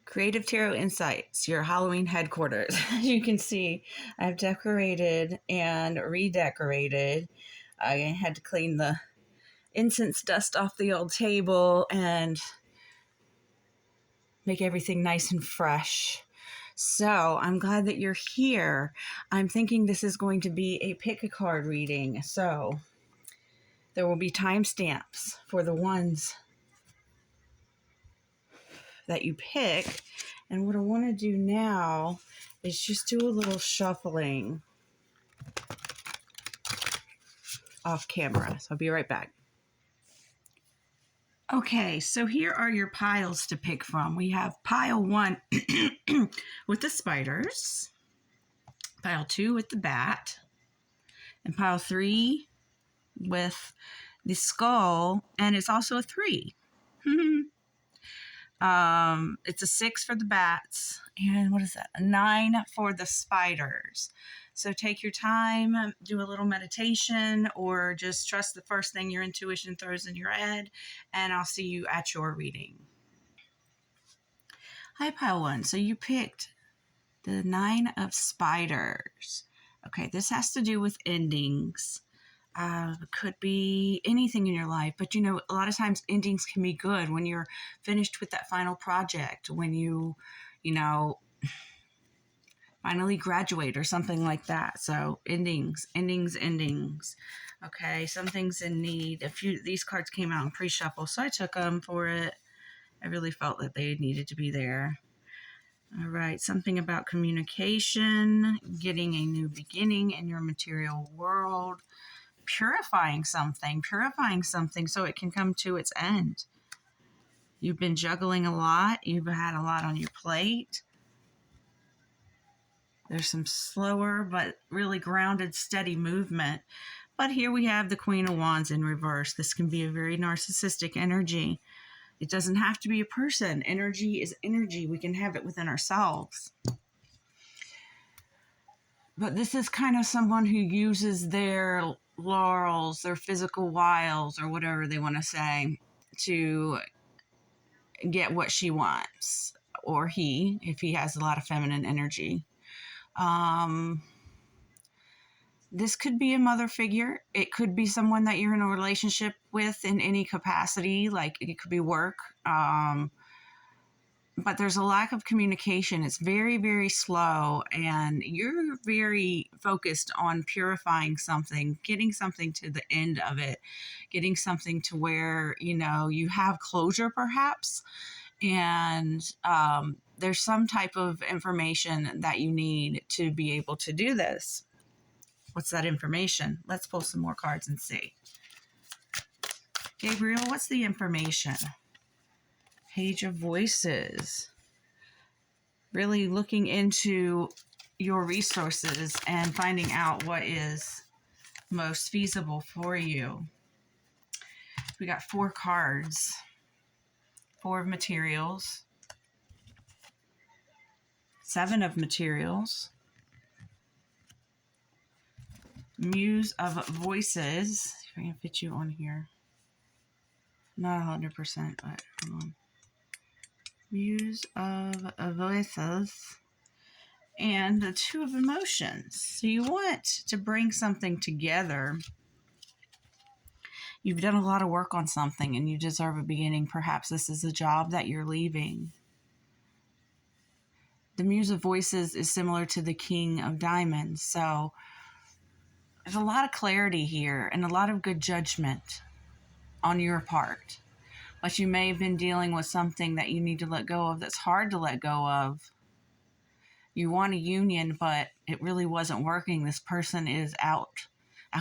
Creative Tarot Insights, your Halloween headquarters. As you can see, I've decorated and redecorated. I had to clean the incense dust off the old table and make everything nice and fresh. So I'm glad that you're here. I'm thinking this is going to be a pick a card reading. So there will be timestamps for the ones that you pick. And what I want to do now is just do a little shuffling off camera. So I'll be right back. Okay, so here are your piles to pick from. We have pile 1 with the spiders, pile 2 with the bat, and pile 3 with the skull, and it's also a 3. It's a 6 for the bats, and what is that? A 9 for the spiders. So take your time, do a little meditation, or just trust the first thing your intuition throws in your head, and I'll see you at your reading. Hi, pile 1. So you picked the 9 of spiders. Okay, this has to do with endings. Could be anything in your life, but you know, a lot of times endings can be good when you're finished with that final project, when you finally graduate or something like that. So endings. Okay, something's in need. These cards came out in pre-shuffle, so I took them for it. I really felt that they needed to be there. All right, something about communication, getting a new beginning in your material world, purifying something so it can come to its end. You've been juggling a lot. You've had a lot on your plate. There's some slower but really grounded, steady movement. But here we have the Queen of Wands in reverse. This can be a very narcissistic energy. It doesn't have to be a person. Energy is energy. We can have it within ourselves. But this is kind of someone who uses their laurels, their physical wiles, or whatever they want to say, to get what she wants. Or he, if he has a lot of feminine energy. This could be a mother figure. It could be someone that you're in a relationship with in any capacity, like it could be work. But there's a lack of communication. It's very, very slow, and you're very focused on purifying something, getting something to the end of it, getting something to where, you have closure perhaps, and there's some type of information that you need to be able to do this. What's that information? Let's pull some more cards and see. Gabriel, what's the information? Page of Voices. Really looking into your resources and finding out what is most feasible for you. We got 4 cards. 4 of materials. 7 of materials. Muse of Voices. See if I can fit you on here. Not 100%, but hold on. Muse of Voices. And the 2 of Emotions. So you want to bring something together. You've done a lot of work on something and you deserve a beginning. Perhaps this is a job that you're leaving. The Muse of Voices is similar to the King of Diamonds. So there's a lot of clarity here and a lot of good judgment on your part. But you may have been dealing with something that you need to let go of that's hard to let go of. You want a union, but it really wasn't working. This person is out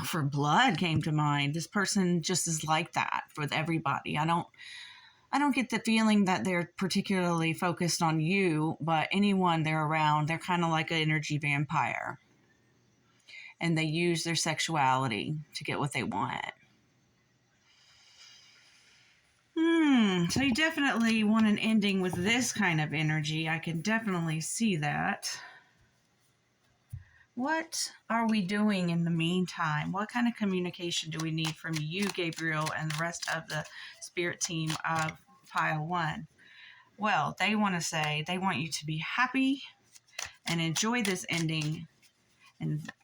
for blood came to mind. This person just is like that with everybody. I don't get the feeling that they're particularly focused on you, but anyone they're around, they're kind of like an energy vampire. And they use their sexuality to get what they want. So you definitely want an ending with this kind of energy. I can definitely see that. What are we doing in the meantime? What kind of communication do we need from you, Gabriel, and the rest of the spirit team of pile 1? Well, they want to say they want you to be happy and enjoy this ending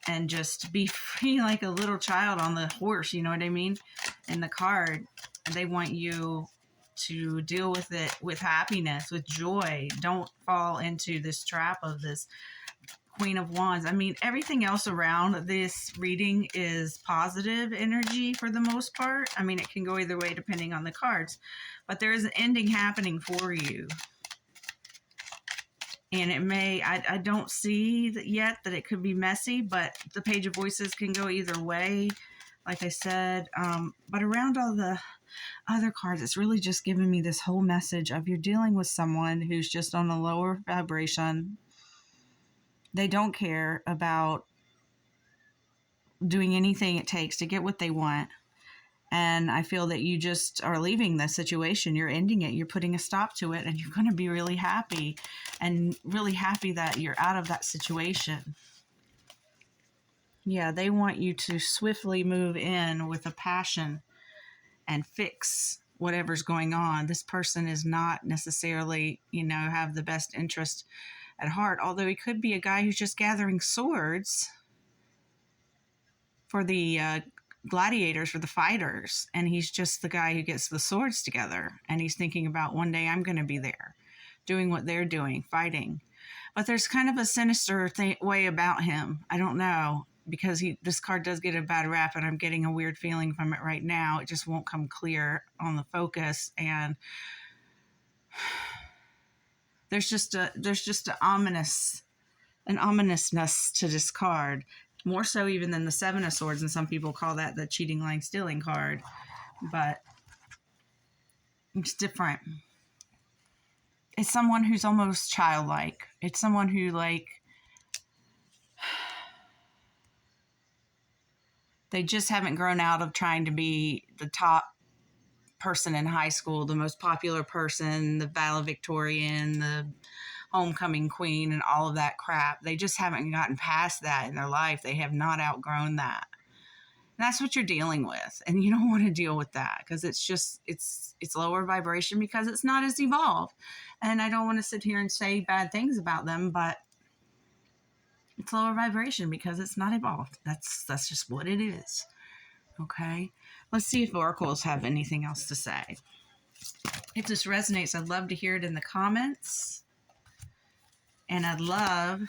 and just be free like a little child on the horse, you know what I mean? In the card, they want you to deal with it with happiness, with joy. Don't fall into this trap of this Queen of Wands. I mean, everything else around this reading is positive energy for the most part. I mean, it can go either way depending on the cards, but there is an ending happening for you. And it may, I don't see that yet that it could be messy, but the Page of Voices can go either way, like I said. But around all the other cards, it's really just giving me this whole message of you're dealing with someone who's just on a lower vibration. They don't care about doing anything it takes to get what they want. And I feel that you just are leaving the situation. You're ending it. You're putting a stop to it. And you're going to be really happy. And really happy that you're out of that situation. Yeah, they want you to swiftly move in with a passion and fix whatever's going on. This person is not necessarily, have the best interest at heart. Although he could be a guy who's just gathering swords for the gladiators, for the fighters, and he's just the guy who gets the swords together, and he's thinking about one day I'm going to be there doing what they're doing, fighting. But there's kind of a sinister way about him. I don't know, because this card does get a bad rap, and I'm getting a weird feeling from it right now. It just won't come clear on the focus, and there's just an ominousness to this card. More so even than the Seven of Swords, and some people call that the cheating, lying, stealing card. But it's different. It's someone who's almost childlike. It's someone who, they just haven't grown out of trying to be the top person in high school, the most popular person, the valedictorian, the homecoming queen, and all of that crap. They just haven't gotten past that in their life. They have not outgrown that. And that's what you're dealing with. And you don't want to deal with that, because it's lower vibration, because it's not as evolved. And I don't want to sit here and say bad things about them, but it's lower vibration because it's not evolved. That's just what it is. Okay. Let's see if oracles have anything else to say. If this resonates, I'd love to hear it in the comments. And I'd love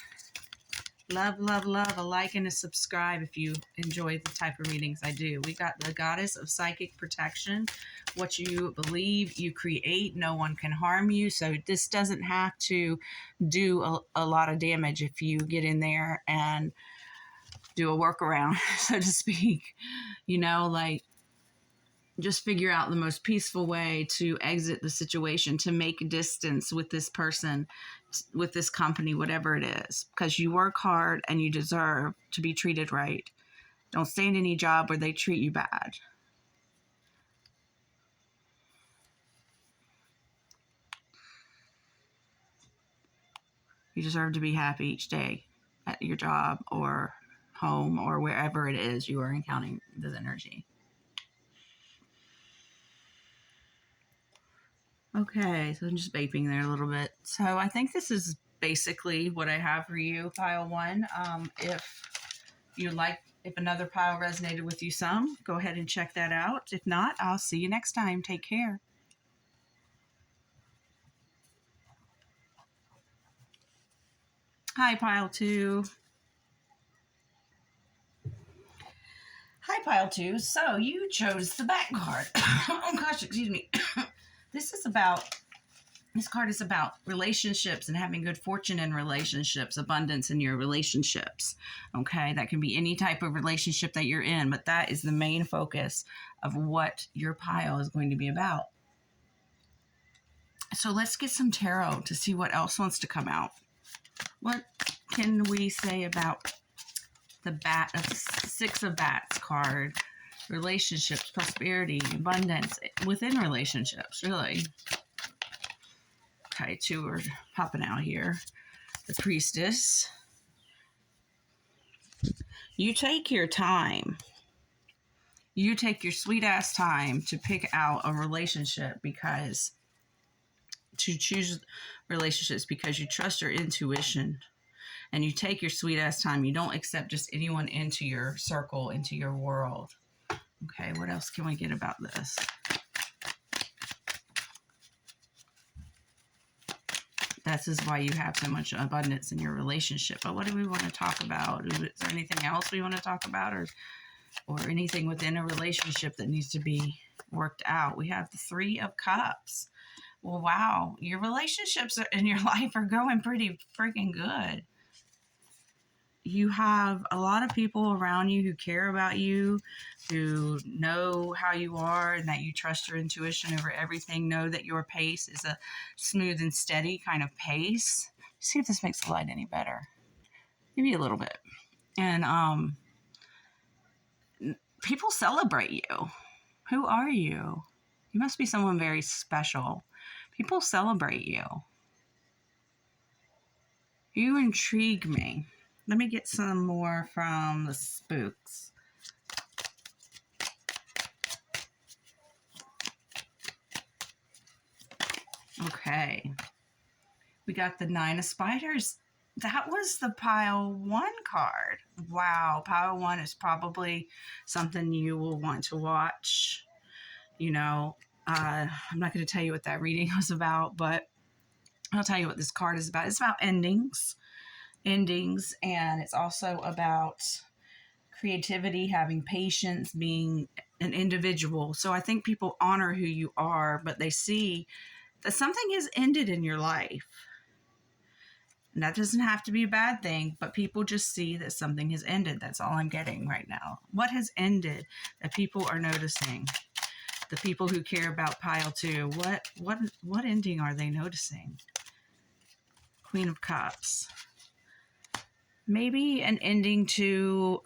a like and a subscribe if you enjoy the type of readings I do. We got the Goddess of Psychic Protection. What you believe, you create. No one can harm you. So this doesn't have to do a lot of damage if you get in there and do a workaround, so to speak. Just figure out the most peaceful way to exit the situation, to make distance with this person, with this company, whatever it is, because you work hard and you deserve to be treated right. Don't stay in any job where they treat you bad. You deserve to be happy each day at your job or home or wherever it is you are encountering this energy. Okay, so I'm just vaping there a little bit. So I think this is basically what I have for you, pile one. If another pile resonated with you some, go ahead and check that out. If not, I'll see you next time. Take care. Hi, pile two. Hi, pile two. So you chose the back card. Oh gosh, excuse me. This card is about relationships and having good fortune in relationships, abundance in your relationships. Okay, that can be any type of relationship that you're in, but that is the main focus of what your pile is going to be about. So let's get some tarot to see what else wants to come out. What can we say about the Six of Bats card? Relationships, prosperity, abundance within relationships, really. Okay, two are popping out here. The Priestess. You take your time. You take your sweet ass time to pick out a relationship, because to choose relationships because you trust your intuition and you take your sweet ass time. You don't accept just anyone into your circle, into your world. Okay, what else can we get about this? This is why you have so much abundance in your relationship. But what do we want to talk about? Is there anything else we want to talk about, or anything within a relationship that needs to be worked out? We have the 3 of Cups. Well, wow, your relationships in your life are going pretty freaking good. You have a lot of people around you who care about you, who know how you are, and that you trust your intuition over everything. Know that your pace is a smooth and steady kind of pace. See if this makes the light any better. Maybe a little bit. And people celebrate you. Who are you? You must be someone very special. People celebrate you. You intrigue me. Let me get some more from the spooks. Okay. We got the 9 of Spiders. That was the pile 1 card. Wow. Pile 1 is probably something you will want to watch. You know, I'm not going to tell you what that reading was about, but I'll tell you what this card is about. It's about endings, and it's also about creativity, having patience, being an individual. So I think people honor who you are, but they see that something has ended in your life. And that doesn't have to be a bad thing, but people just see that something has ended. That's all I'm getting right now. What has ended that people are noticing? The people who care about pile 2, what ending are they noticing? Queen of Cups. Maybe an ending to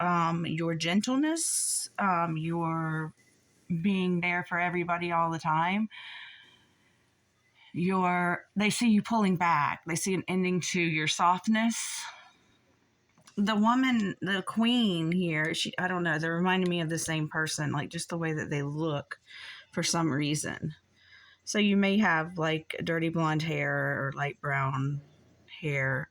your gentleness, your being there for everybody all the time. They see you pulling back. They see an ending to your softness. The woman, the queen here, I don't know, they're reminding me of the same person, like just the way that they look for some reason. So you may have like dirty blonde hair or light brown hair.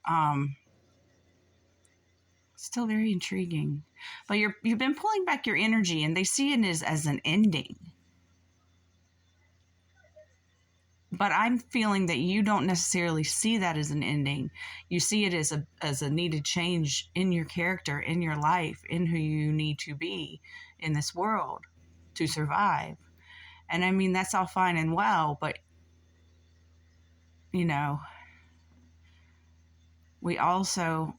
Still very intriguing. But you've been pulling back your energy, and they see it as an ending. But I'm feeling that you don't necessarily see that as an ending. You see it as a needed change in your character, in your life, in who you need to be in this world to survive. And I mean, that's all fine and well, but, you know, we also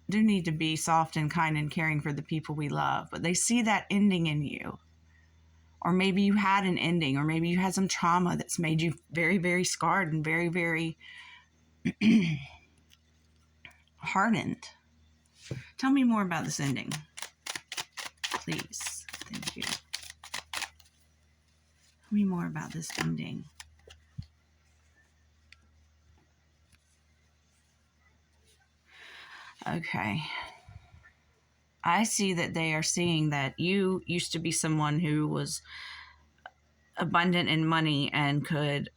do need to be soft and kind and caring for the people we love. But they see that ending in you. Or maybe you had an ending, or maybe you had some trauma that's made you very, very scarred and very, very hardened. Tell me more about this ending, please. Thank you. Tell me more about this ending. Okay. I see that they are seeing that you used to be someone who was abundant in money and could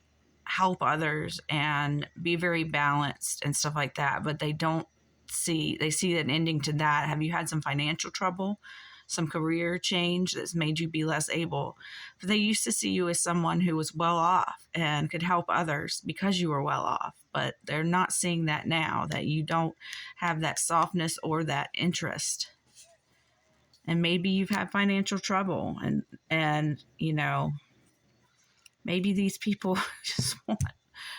help others and be very balanced and stuff like that, but they see an ending to that. Have you had some financial trouble, some career change that's made you be less able? But they used to see you as someone who was well off and could help others because you were well off, but they're not seeing that now, that you don't have that softness or that interest. And maybe you've had financial trouble, and you know, maybe these people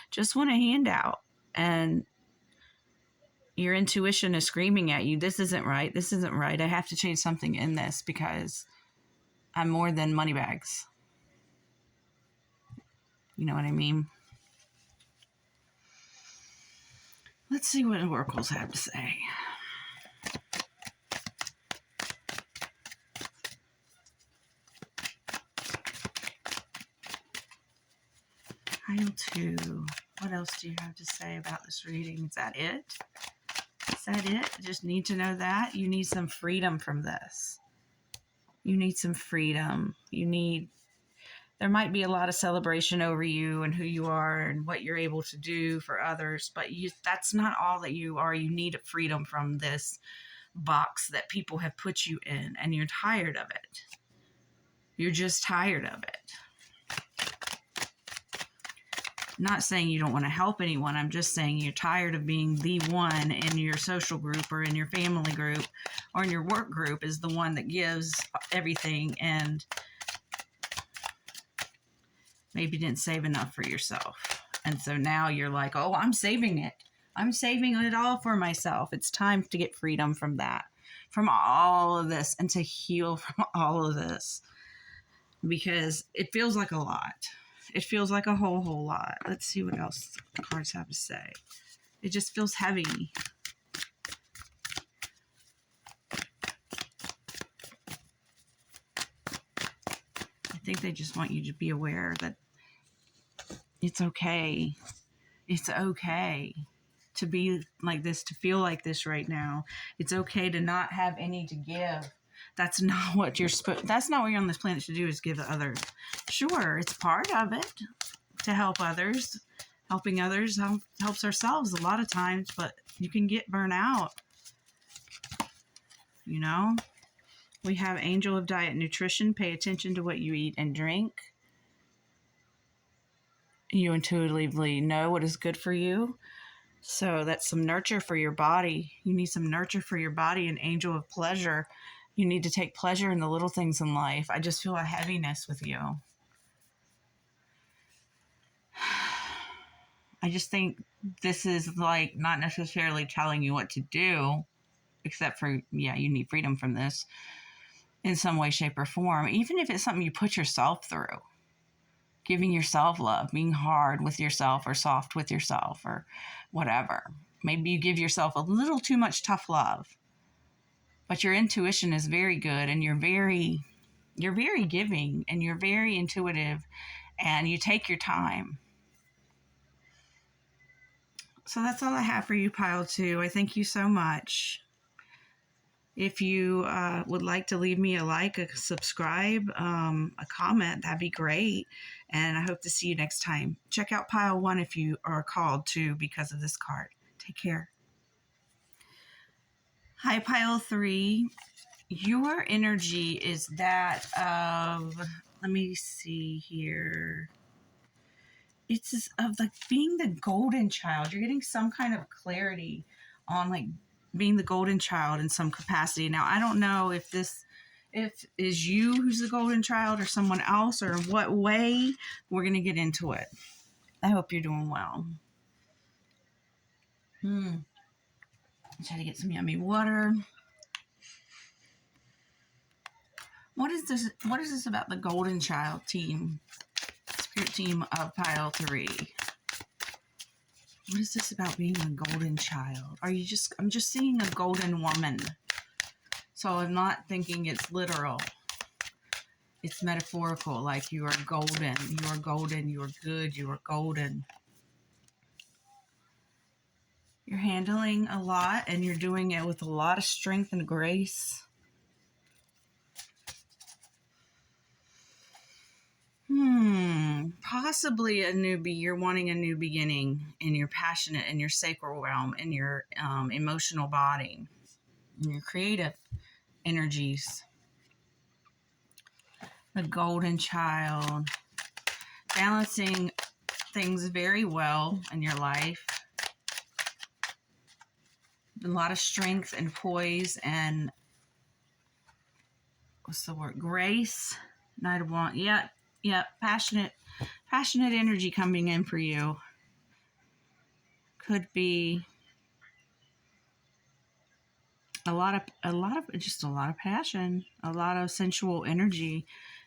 just want a handout, and your intuition is screaming at you, this isn't right, this isn't right. I have to change something in this because I'm more than money bags. You know what I mean? Let's see what oracles have to say. Pile 2. What else do you have to say about this reading? Is that it? Is that it? Just need to know that. You need some freedom from this. You need some freedom. You need There might be a lot of celebration over you and who you are and what you're able to do for others, but that's not all that you are. You need freedom from this box that people have put you in, and you're tired of it. You're just tired of it. I'm not saying you don't want to help anyone. I'm just saying you're tired of being the one in your social group or in your family group or in your work group is the one that gives everything, and maybe didn't save enough for yourself. And so now you're like, oh, I'm saving it. I'm saving it all for myself. It's time to get freedom from that, from all of this, and to heal from all of this, because it feels like a lot. It feels like a whole lot. Let's see what else the cards have to say. It just feels heavy. I think they just want you to be aware that it's okay. It's okay to be like this, to feel like this right now. It's okay to not have any to give. That's not what you're on this planet to do, is give to others. Sure, it's part of it to help others. Helping others helps ourselves a lot of times, but you can get burnt out. You know? We have Angel of Diet and Nutrition. Pay attention to what you eat and drink. You intuitively know what is good for you. So that's some nurture for your body. You need some nurture for your body. An Angel of Pleasure. You need to take pleasure in the little things in life. I just feel a heaviness with you. I just think this is like not necessarily telling you what to do, except for, yeah, you need freedom from this in some way, shape, or form. Even if it's something you put yourself through. Giving yourself love, being hard with yourself or soft with yourself or whatever. Maybe you give yourself a little too much tough love. But your intuition is very good, and you're very giving, and you're very intuitive, and you take your time. So that's all I have for you, Pile 2. I thank you so much. If you would like to leave me a like, a subscribe, a comment, that'd be great. And I hope to see you next time. Check out Pile 1 if you are called to because of this card. Take care. Hi, Pile 3. Your energy is that of, let me see here. It's of like being the golden child. You're getting some kind of clarity on like being the golden child in some capacity. Now, I don't know if is you who's the golden child or someone else, or in what way. We're going to get into it. I hope you're doing well. Try to get some yummy water. What is this? What is this about the golden child team? Spirit team of Pile 3. What is this about being a golden child? I'm just seeing a golden woman. So I'm not thinking it's literal. It's metaphorical, like you are golden. You are golden. You are good. You are golden. You're handling a lot, and you're doing it with a lot of strength and grace. Possibly a newbie. You're wanting a new beginning, and you're passionate in your sacral realm, in your emotional body, in your creative energies. The golden child. Balancing things very well in your life. A lot of strength and poise and, what's the word? Grace. Knight of Wands. Yeah. Passionate energy coming in for you. Could be a lot of passion, a lot of sensual energy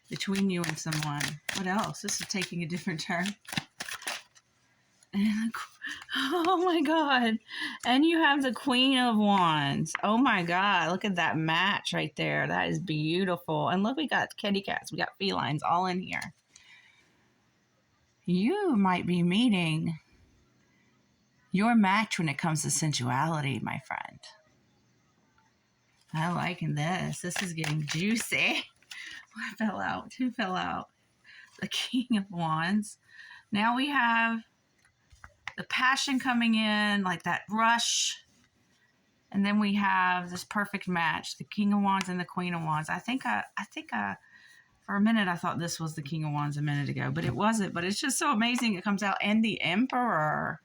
between you and someone. What else? This is taking a different turn. Oh my God. And you have the Queen of Wands. Oh my God. Look at that match right there. That is beautiful. And look, we got kitty cats. We got felines all in here. You might be meeting your match when it comes to sensuality, my friend. I'm liking this. This is getting juicy. What fell out? Who fell out? the King of Wands. Now we have the passion coming in, like that rush. And then we have this perfect match, the King of Wands and the Queen of Wands. I think for a minute, I thought this was the King of Wands a minute ago, but it wasn't. But it's just so amazing it comes out. And the Emperor.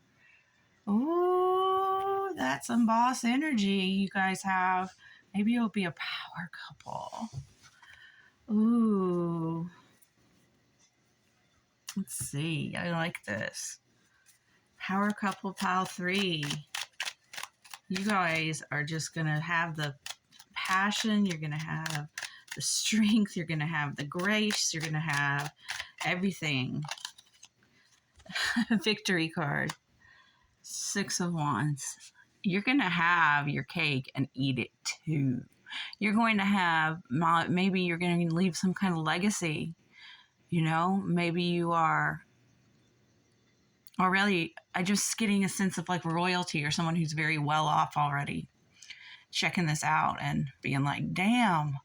Ooh, that's some boss energy you guys have. Maybe it'll be a power couple. Ooh. Let's see. I like this. Power couple, pile 3. You guys are just going to have the passion. You're going to have the strength. You're going to have the grace. You're going to have everything. Victory card. 6 of Wands. You're going to have your cake and eat it too. You're going to have, maybe you're going to leave some kind of legacy. You know, maybe you are already, I'm just getting a sense of like royalty or someone who's very well off already. Checking this out and being like, damn,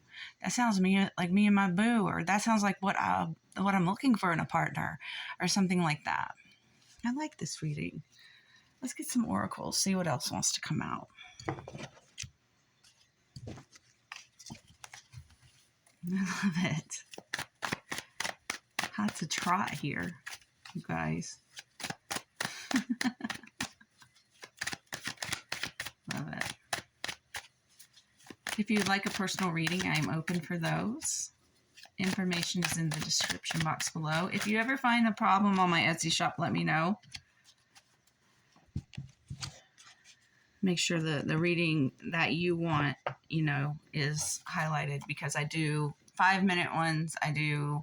that sounds like me and my boo, or that sounds like what I'm looking for in a partner, or something like that. I like this reading. Let's get some oracles, see what else wants to come out. I love it. Had to try here, you guys. Love it. If you'd like a personal reading, I am open for those. Information is in the description box below. If you ever find a problem on my Etsy shop, let me know. Make sure that the reading that you want, you know, is highlighted, because I do 5-minute ones, I do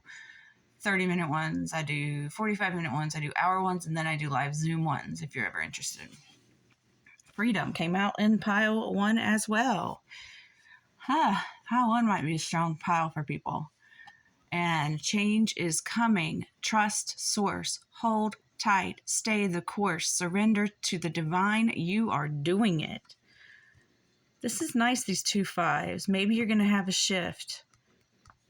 30-minute ones, I do 45-minute ones, I do hour ones, and then I do live Zoom ones if you're ever interested. Freedom came out in pile 1 as well. Pile 1 might be a strong pile for people. And change is coming. Trust source. Hold tight. Stay the course. Surrender to the divine. You are doing it. This is nice, these 2 5s. Maybe you're going to have a shift.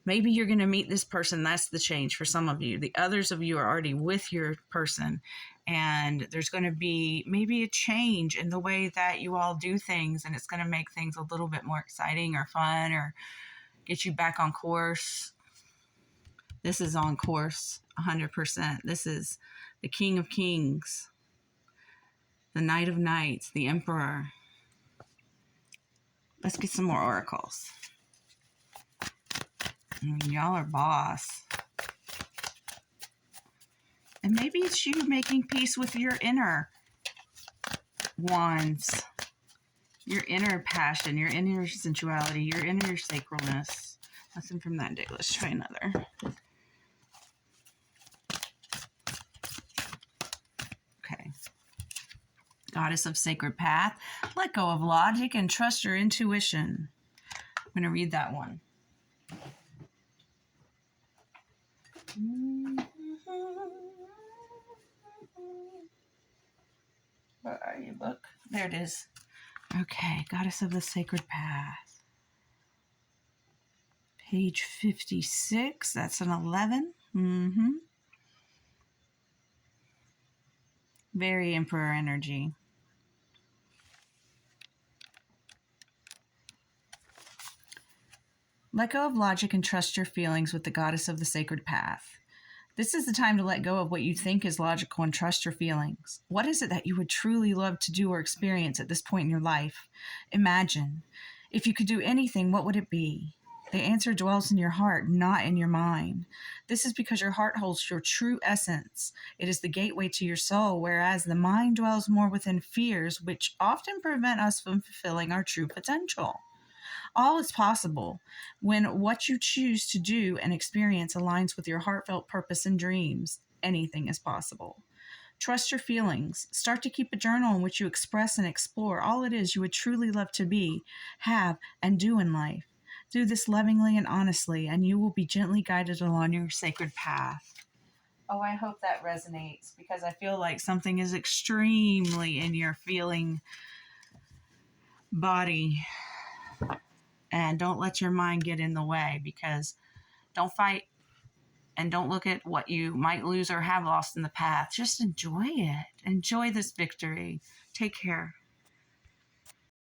Maybe you're going to meet this person. That's the change for some of you. The others of you are already with your person. And there's going to be maybe a change in the way that you all do things. And it's going to make things a little bit more exciting or fun, or get you back on course. This is on course 100%. This is the King of Kings, the Knight of Knights, the Emperor. Let's get some more oracles. Y'all are boss. And maybe it's you making peace with your inner wands, your inner passion, your inner sensuality, your inner sacralness. Nothing from that deck. Let's try another. Okay. Goddess of Sacred Path. Let go of logic and trust your intuition. I'm going to read that one. Where are you, book? There it is. Okay, Goddess of the Sacred Path. Page 56. That's an 11. Very Emperor energy. Let go of logic and trust your feelings with the Goddess of the Sacred Path. This is the time to let go of what you think is logical and trust your feelings. What is it that you would truly love to do or experience at this point in your life? Imagine. If you could do anything, what would it be? The answer dwells in your heart, not in your mind. This is because your heart holds your true essence. It is the gateway to your soul, whereas the mind dwells more within fears, which often prevent us from fulfilling our true potential. All is possible when what you choose to do and experience aligns with your heartfelt purpose and dreams. Anything is possible. Trust your feelings. Start to keep a journal in which you express and explore all it is you would truly love to be, have, and do in life. Do this lovingly and honestly, and you will be gently guided along your sacred path. Oh, I hope that resonates, because I feel like something is extremely in your feeling body. And don't let your mind get in the way, because don't fight and don't look at what you might lose or have lost in the past. Just enjoy it. Enjoy this victory. Take care.